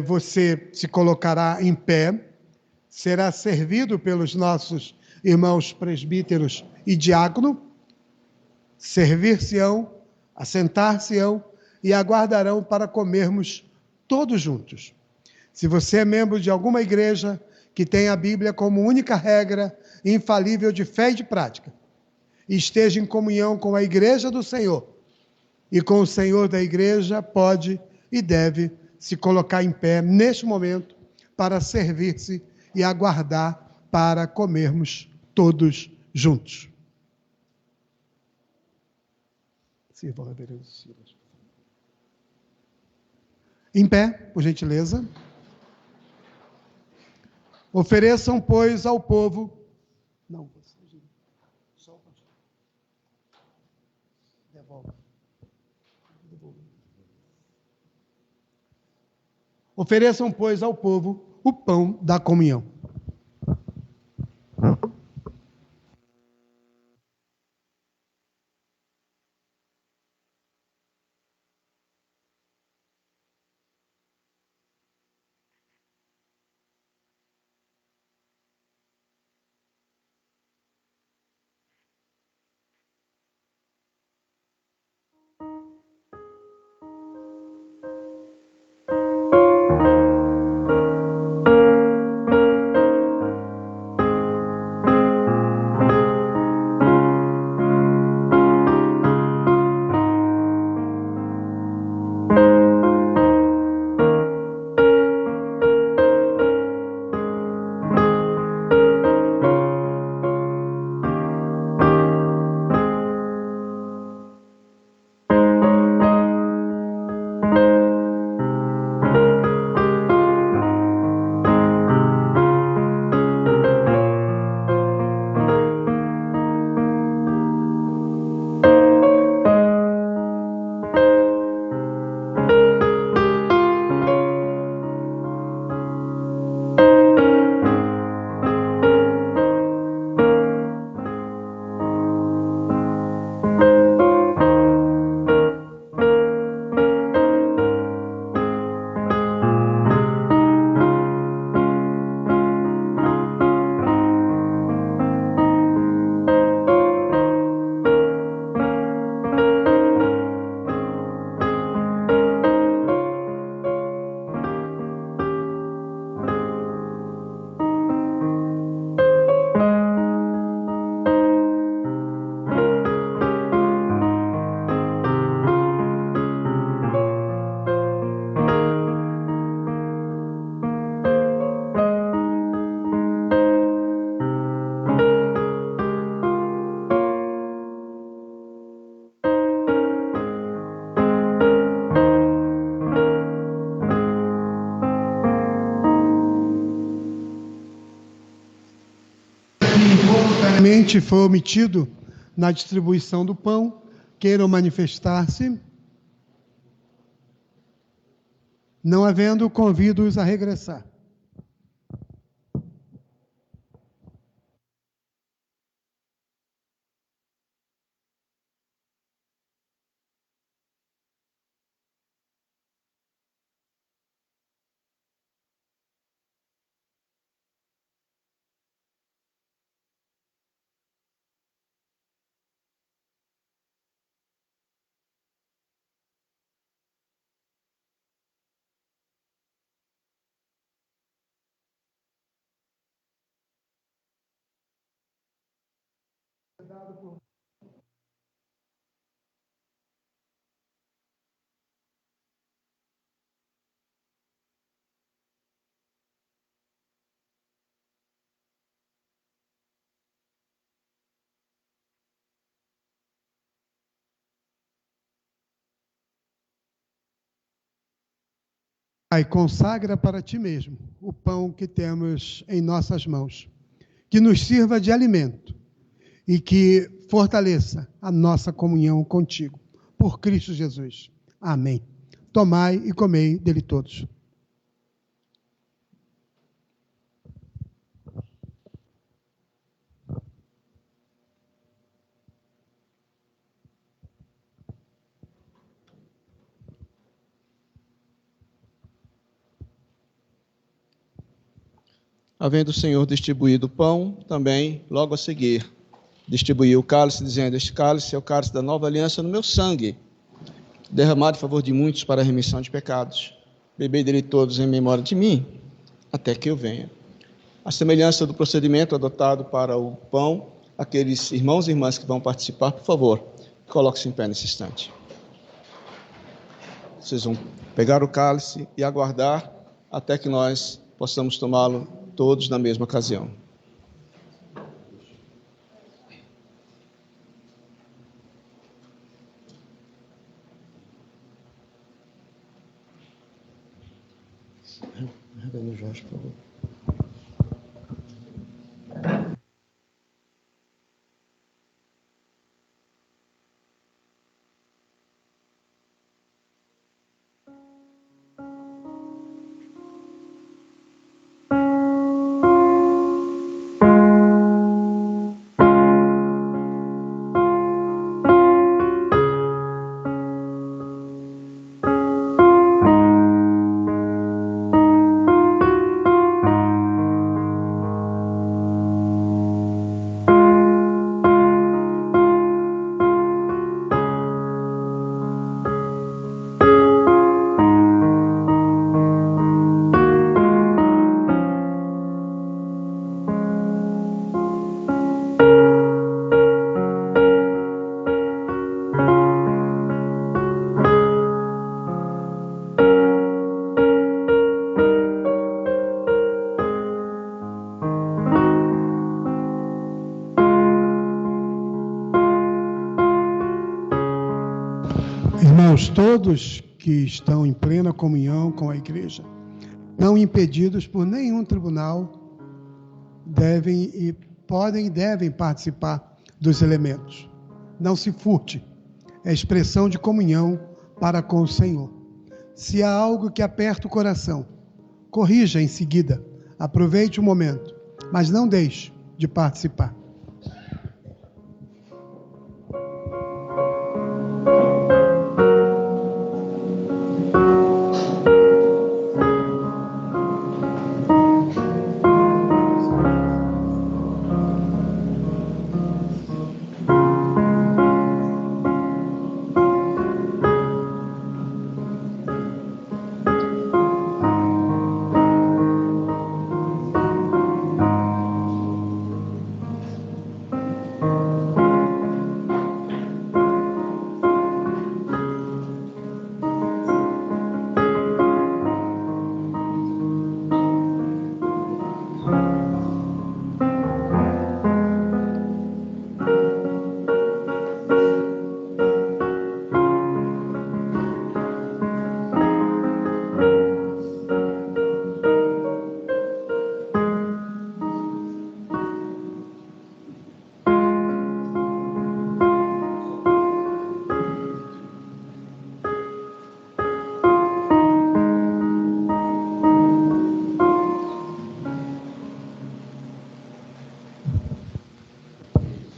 Você se colocará em pé, será servido pelos nossos irmãos presbíteros e diácono, servir-se-ão, assentar-se-ão e aguardarão para comermos todos juntos. Se você é membro de alguma igreja que tem a Bíblia como única regra infalível de fé e de prática, e esteja em comunhão com a igreja do Senhor e com o Senhor da igreja, pode e deve se colocar em pé neste momento para servir-se e aguardar para comermos todos juntos. Sirva, reverendo Silas. Em pé, por gentileza. Ofereçam, pois, ao povo Não, você, só o pastor. Devolve. Ofereçam, pois, ao povo o pão da comunhão. Voluntariamente foi omitido na distribuição do pão, queiram manifestar-se. Não havendo, convido-os a regressar. Pai, consagra para ti mesmo o pão que temos em nossas mãos, que nos sirva de alimento e que fortaleça a nossa comunhão contigo, por Cristo Jesus. Amém. Tomai e comei dele todos. Havendo o Senhor distribuído o pão, também, logo a seguir, distribuiu o cálice, dizendo: este cálice é o cálice da nova aliança no meu sangue, derramado em favor de muitos para a remissão de pecados. Bebei dele todos em memória de mim, até que eu venha. A semelhança do procedimento adotado para o pão, aqueles irmãos e irmãs que vão participar, por favor, coloque-se em pé nesse instante. Vocês vão pegar o cálice e aguardar até que nós possamos tomá-lo todos na mesma ocasião. Jorge, por favor. todos que estão em plena comunhão com a igreja, não impedidos por nenhum tribunal, podem e devem participar dos elementos. Não se furte, é expressão de comunhão para com o Senhor. Se há algo que aperta o coração, corrija em seguida, aproveite o momento, mas não deixe de participar.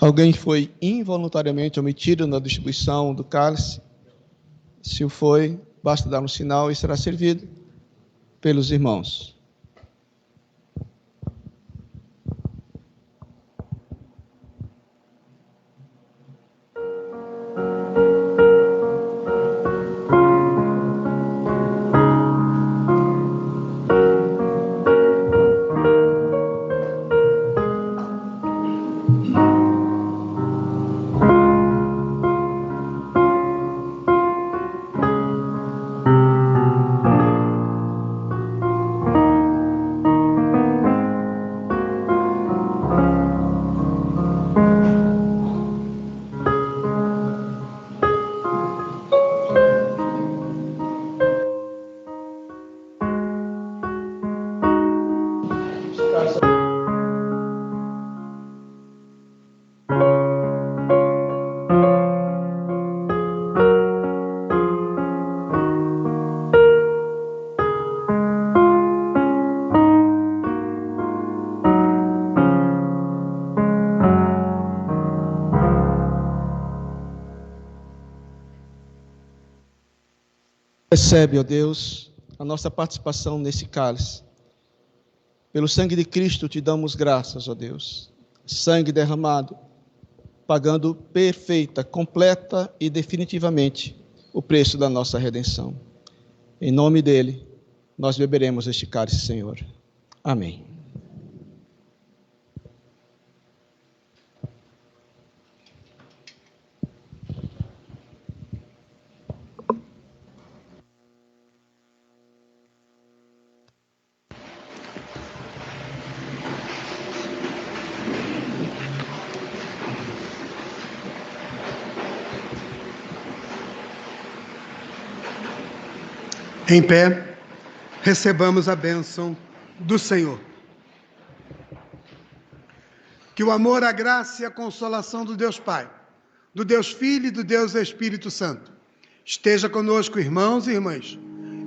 Alguém foi involuntariamente omitido na distribuição do cálice? Se o foi, basta dar um sinal e será servido pelos irmãos. Recebe, ó Deus, a nossa participação nesse cálice. Pelo sangue de Cristo te damos graças, ó Deus. Sangue derramado, pagando perfeita, completa e definitivamente o preço da nossa redenção. Em nome dele, nós beberemos este cálice, Senhor. Amém. Em pé, recebamos a bênção do Senhor. Que o amor, a graça e a consolação do Deus Pai, do Deus Filho e do Deus Espírito Santo esteja conosco, irmãos e irmãs,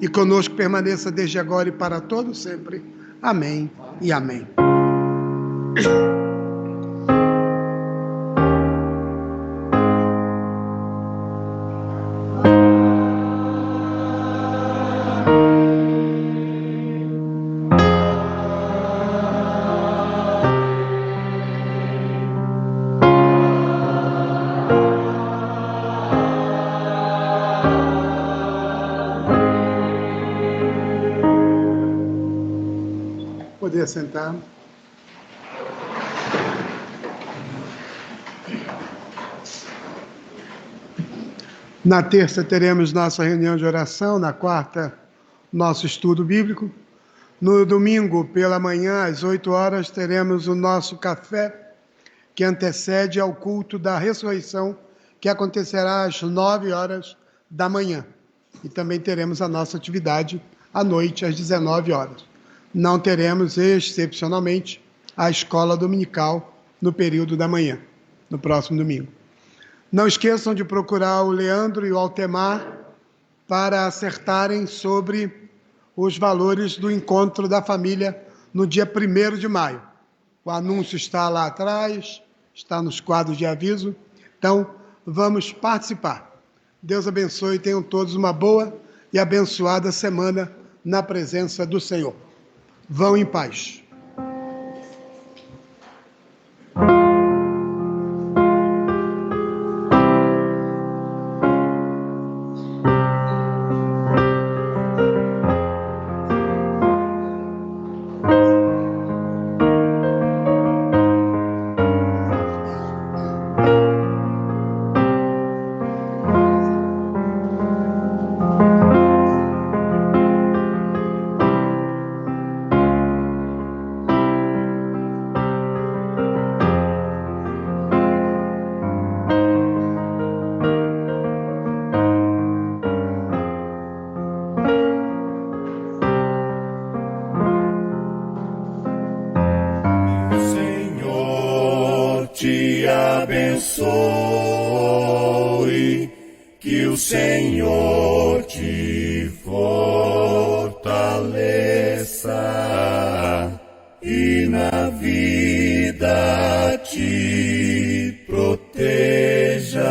e conosco permaneça desde agora e para todo sempre. Amém e amém. Poder sentar. Na terça teremos nossa reunião de oração, na quarta nosso estudo bíblico. No domingo, pela manhã, às 8 horas, teremos o nosso café, que antecede ao culto da ressurreição, que acontecerá às 9 horas da manhã. E também teremos a nossa atividade à noite, às 19 horas. Não teremos, excepcionalmente, a escola dominical no período da manhã, no próximo domingo. Não esqueçam de procurar o Leandro e o Altemar para acertarem sobre os valores do encontro da família no dia 1º de maio. O anúncio está lá atrás, está nos quadros de aviso. Então, vamos participar. Deus abençoe e tenham todos uma boa e abençoada semana na presença do Senhor. Vão em paz. te abençoe, que o Senhor te fortaleça e na vida te proteja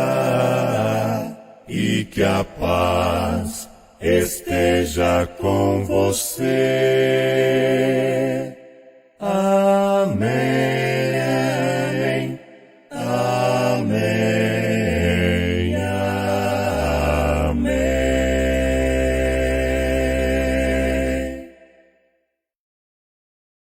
e que a paz esteja com você.